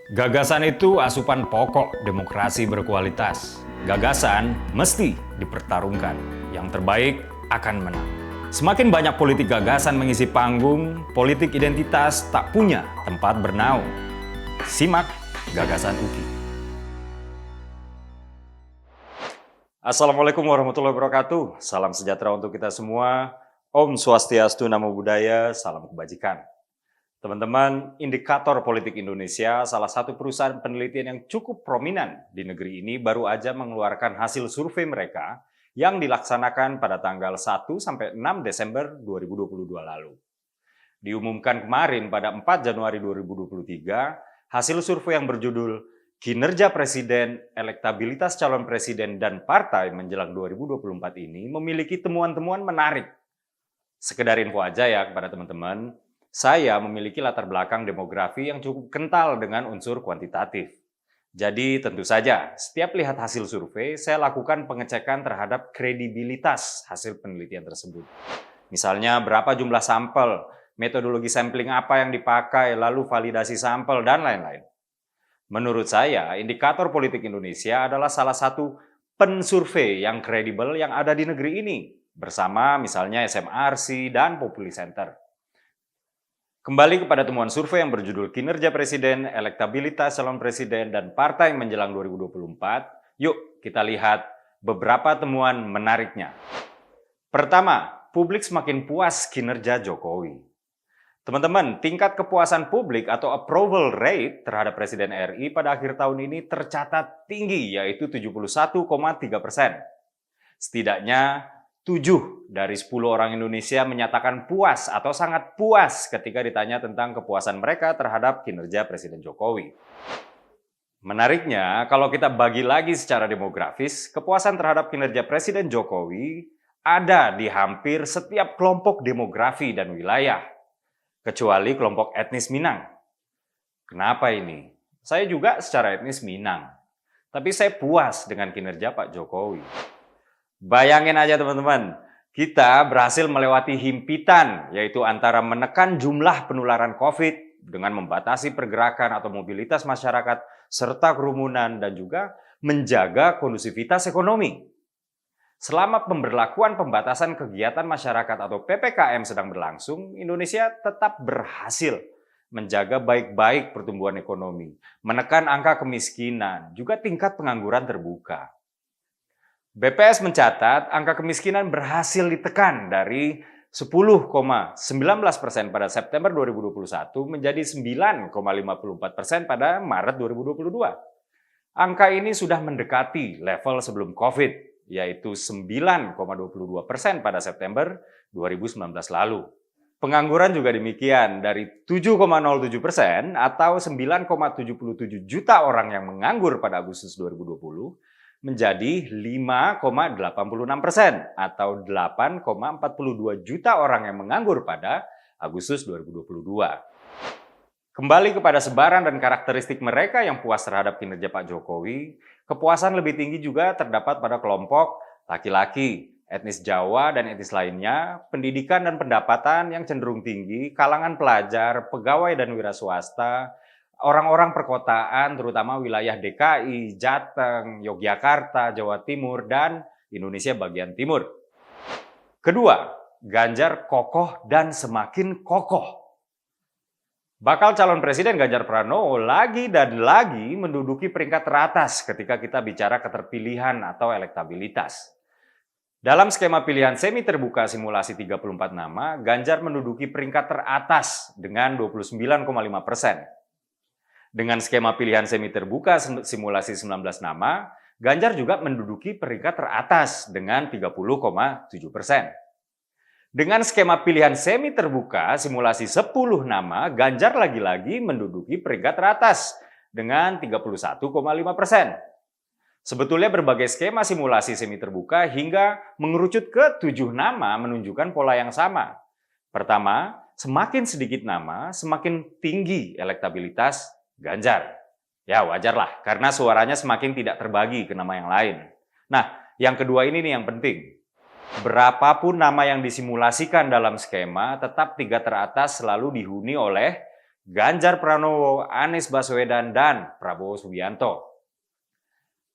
Gagasan itu asupan pokok demokrasi berkualitas. Gagasan mesti dipertarungkan. Yang terbaik akan menang. Semakin banyak politik gagasan mengisi panggung, politik identitas tak punya tempat bernaung. Simak Gagasan UKI. Assalamualaikum warahmatullahi wabarakatuh. Salam sejahtera untuk kita semua. Om Swastiastu, Namo Buddhaya, salam kebajikan. Teman-teman, Indikator Politik Indonesia, salah satu perusahaan penelitian yang cukup prominent di negeri ini, baru aja mengeluarkan hasil survei mereka yang dilaksanakan pada tanggal 1 sampai 6 Desember 2022 lalu. Diumumkan kemarin pada 4 Januari 2023, hasil survei yang berjudul Kinerja Presiden, Elektabilitas Calon Presiden dan Partai Menjelang 2024 ini memiliki temuan-temuan menarik. Sekedar info aja ya kepada teman-teman, saya memiliki latar belakang demografi yang cukup kental dengan unsur kuantitatif. Jadi tentu saja, setiap lihat hasil survei, saya lakukan pengecekan terhadap kredibilitas hasil penelitian tersebut. Misalnya berapa jumlah sampel, metodologi sampling apa yang dipakai, lalu validasi sampel, dan lain-lain. Menurut saya, Indikator Politik Indonesia adalah salah satu pensurvei yang kredibel yang ada di negeri ini, bersama misalnya SMRC dan Populi Center. Kembali kepada temuan survei yang berjudul Kinerja Presiden, Elektabilitas Calon Presiden, dan Partai Menjelang 2024, yuk kita lihat beberapa temuan menariknya. Pertama, publik semakin puas kinerja Jokowi. Teman-teman, tingkat kepuasan publik atau approval rate terhadap Presiden RI pada akhir tahun ini tercatat tinggi, yaitu 71,3%. Setidaknya 7 dari 10 orang Indonesia menyatakan puas atau sangat puas ketika ditanya tentang kepuasan mereka terhadap kinerja Presiden Jokowi. Menariknya, kalau kita bagi lagi secara demografis, kepuasan terhadap kinerja Presiden Jokowi ada di hampir setiap kelompok demografi dan wilayah, kecuali kelompok etnis Minang. Kenapa ini? Saya juga secara etnis Minang, tapi saya puas dengan kinerja Pak Jokowi. Bayangin aja teman-teman, kita berhasil melewati himpitan, yaitu antara menekan jumlah penularan COVID dengan membatasi pergerakan atau mobilitas masyarakat serta kerumunan dan juga menjaga kondusivitas ekonomi. Selama pemberlakuan pembatasan kegiatan masyarakat atau PPKM sedang berlangsung, Indonesia tetap berhasil menjaga baik-baik pertumbuhan ekonomi, menekan angka kemiskinan, juga tingkat pengangguran terbuka. BPS mencatat angka kemiskinan berhasil ditekan dari 10,19% pada September 2021 menjadi 9,54% pada Maret 2022. Angka ini sudah mendekati level sebelum COVID, yaitu 9,22% pada September 2019 lalu. Pengangguran juga demikian, dari 7,07% atau 9,77 juta orang yang menganggur pada Agustus 2020, menjadi 5,86% atau 8,42 juta orang yang menganggur pada Agustus 2022. Kembali kepada sebaran dan karakteristik mereka yang puas terhadap kinerja Pak Jokowi, kepuasan lebih tinggi juga terdapat pada kelompok laki-laki, etnis Jawa dan etnis lainnya, pendidikan dan pendapatan yang cenderung tinggi, kalangan pelajar, pegawai dan wira swasta, orang-orang perkotaan, terutama wilayah DKI, Jateng, Yogyakarta, Jawa Timur, dan Indonesia bagian timur. Kedua, Ganjar kokoh dan semakin kokoh. Bakal calon presiden Ganjar Pranowo lagi dan lagi menduduki peringkat teratas ketika kita bicara keterpilihan atau elektabilitas. Dalam skema pilihan semi terbuka simulasi 34 nama, Ganjar menduduki peringkat teratas dengan 29,5%. Dengan skema pilihan semi terbuka simulasi 19 nama, Ganjar juga menduduki peringkat teratas dengan 30,7%. Dengan skema pilihan semi terbuka simulasi 10 nama, Ganjar lagi-lagi menduduki peringkat teratas dengan 31,5%. Sebetulnya berbagai skema simulasi semi terbuka hingga mengerucut ke 7 nama menunjukkan pola yang sama. Pertama, semakin sedikit nama, semakin tinggi elektabilitas Ganjar. Ya wajarlah, karena suaranya semakin tidak terbagi ke nama yang lain. Nah, yang kedua ini nih yang penting. Berapapun nama yang disimulasikan dalam skema, tetap 3 teratas selalu dihuni oleh Ganjar Pranowo, Anies Baswedan, dan Prabowo Subianto.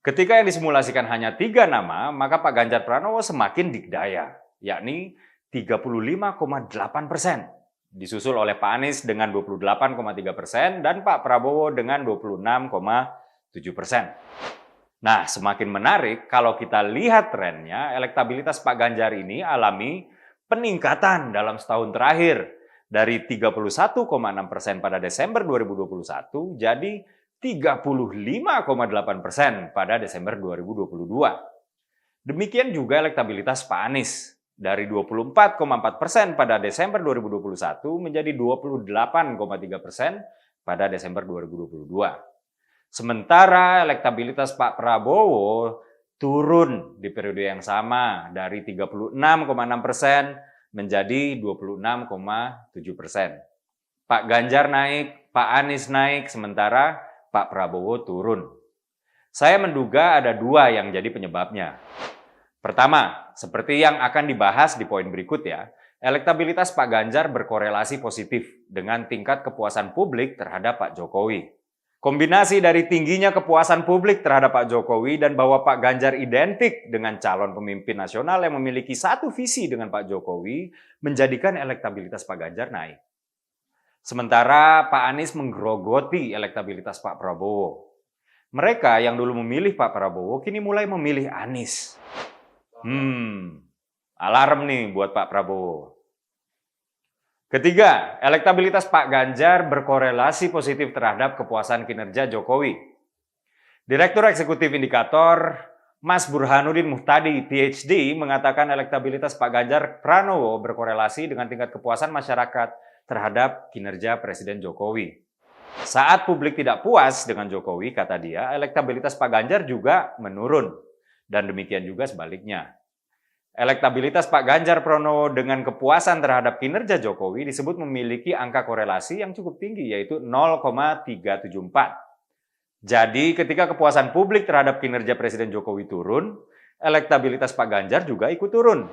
Ketika yang disimulasikan hanya 3 nama, maka Pak Ganjar Pranowo semakin dikdaya, yakni 35,8%. Disusul oleh Pak Anies dengan 28,3% dan Pak Prabowo dengan 26,7%. Nah, semakin menarik kalau kita lihat trennya, elektabilitas Pak Ganjar ini alami peningkatan dalam setahun terakhir dari 31,6% pada Desember 2021 jadi 35,8% pada Desember 2022. Demikian juga elektabilitas Pak Anies dari 24,4% pada Desember 2021 menjadi 28,3% pada Desember 2022. Sementara elektabilitas Pak Prabowo turun di periode yang sama dari 36,6% menjadi 26,7%. Pak Ganjar naik, Pak Anies naik, sementara Pak Prabowo turun. Saya menduga ada 2 yang jadi penyebabnya. Pertama, seperti yang akan dibahas di poin berikut ya, elektabilitas Pak Ganjar berkorelasi positif dengan tingkat kepuasan publik terhadap Pak Jokowi. Kombinasi dari tingginya kepuasan publik terhadap Pak Jokowi dan bahwa Pak Ganjar identik dengan calon pemimpin nasional yang memiliki satu visi dengan Pak Jokowi menjadikan elektabilitas Pak Ganjar naik. Sementara Pak Anies menggerogoti elektabilitas Pak Prabowo. Mereka yang dulu memilih Pak Prabowo kini mulai memilih Anies. Alarm nih buat Pak Prabowo. Ketiga, elektabilitas Pak Ganjar berkorelasi positif terhadap kepuasan kinerja Jokowi. Direktur Eksekutif Indikator Mas Burhanuddin Muhtadi, PhD, mengatakan elektabilitas Pak Ganjar Pranowo berkorelasi dengan tingkat kepuasan masyarakat terhadap kinerja Presiden Jokowi. Saat publik tidak puas dengan Jokowi, kata dia, elektabilitas Pak Ganjar juga menurun. Dan demikian juga sebaliknya. Elektabilitas Pak Ganjar Pranowo dengan kepuasan terhadap kinerja Jokowi disebut memiliki angka korelasi yang cukup tinggi, yaitu 0,374. Jadi ketika kepuasan publik terhadap kinerja Presiden Jokowi turun, elektabilitas Pak Ganjar juga ikut turun.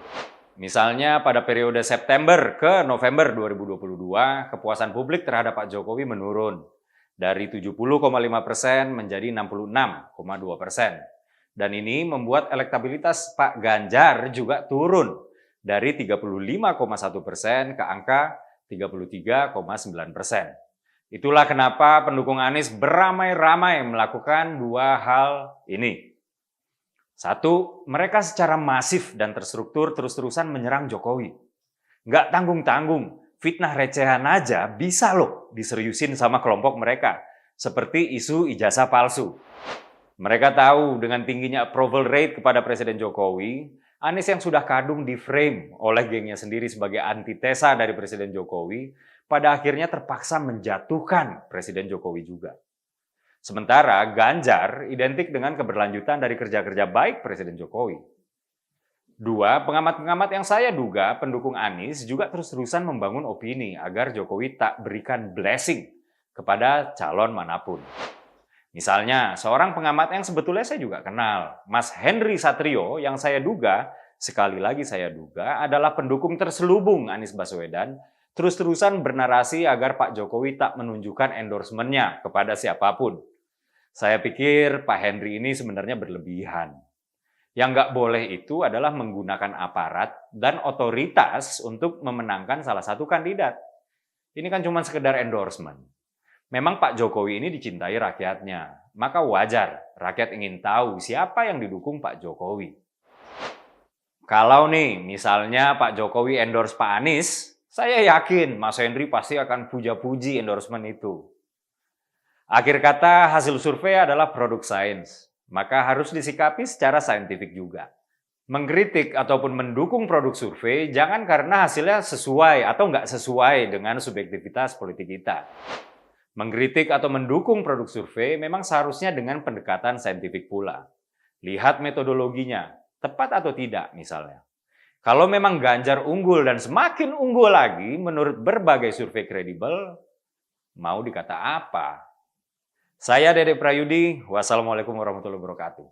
Misalnya pada periode September ke November 2022, kepuasan publik terhadap Pak Jokowi menurun dari 70,5% menjadi 66,2%. Dan ini membuat elektabilitas Pak Ganjar juga turun dari 35,1% ke angka 33,9%. Itulah kenapa pendukung Anies beramai-ramai melakukan 2 hal ini. 1, mereka secara masif dan terstruktur terus-terusan menyerang Jokowi. Nggak tanggung-tanggung, fitnah recehan aja bisa loh diseriusin sama kelompok mereka. Seperti isu ijazah palsu. Mereka tahu dengan tingginya approval rate kepada Presiden Jokowi, Anies yang sudah kadung di-frame oleh gengnya sendiri sebagai antitesa dari Presiden Jokowi, pada akhirnya terpaksa menjatuhkan Presiden Jokowi juga. Sementara Ganjar identik dengan keberlanjutan dari kerja-kerja baik Presiden Jokowi. 2, pengamat-pengamat yang saya duga pendukung Anies juga terus-terusan membangun opini agar Jokowi tak berikan blessing kepada calon manapun. Misalnya, seorang pengamat yang sebetulnya saya juga kenal, Mas Henry Satrio, yang saya duga, sekali lagi saya duga, adalah pendukung terselubung Anies Baswedan, terus-terusan bernarasi agar Pak Jokowi tak menunjukkan endorsement-nya kepada siapapun. Saya pikir Pak Henry ini sebenarnya berlebihan. Yang nggak boleh itu adalah menggunakan aparat dan otoritas untuk memenangkan salah satu kandidat. Ini kan cuma sekedar endorsement. Memang Pak Jokowi ini dicintai rakyatnya, maka wajar rakyat ingin tahu siapa yang didukung Pak Jokowi. Kalau nih, misalnya Pak Jokowi endorse Pak Anies, saya yakin Mas Henry pasti akan puja-puji endorsement itu. Akhir kata, hasil survei adalah produk sains, maka harus disikapi secara saintifik juga. Mengkritik ataupun mendukung produk survei jangan karena hasilnya sesuai atau nggak sesuai dengan subjektivitas politik kita. Mengkritik atau mendukung produk survei memang seharusnya dengan pendekatan saintifik pula. Lihat metodologinya, tepat atau tidak misalnya. Kalau memang Ganjar unggul dan semakin unggul lagi menurut berbagai survei kredibel, mau dikata apa? Saya Dede Prayudi, wassalamualaikum warahmatullahi wabarakatuh.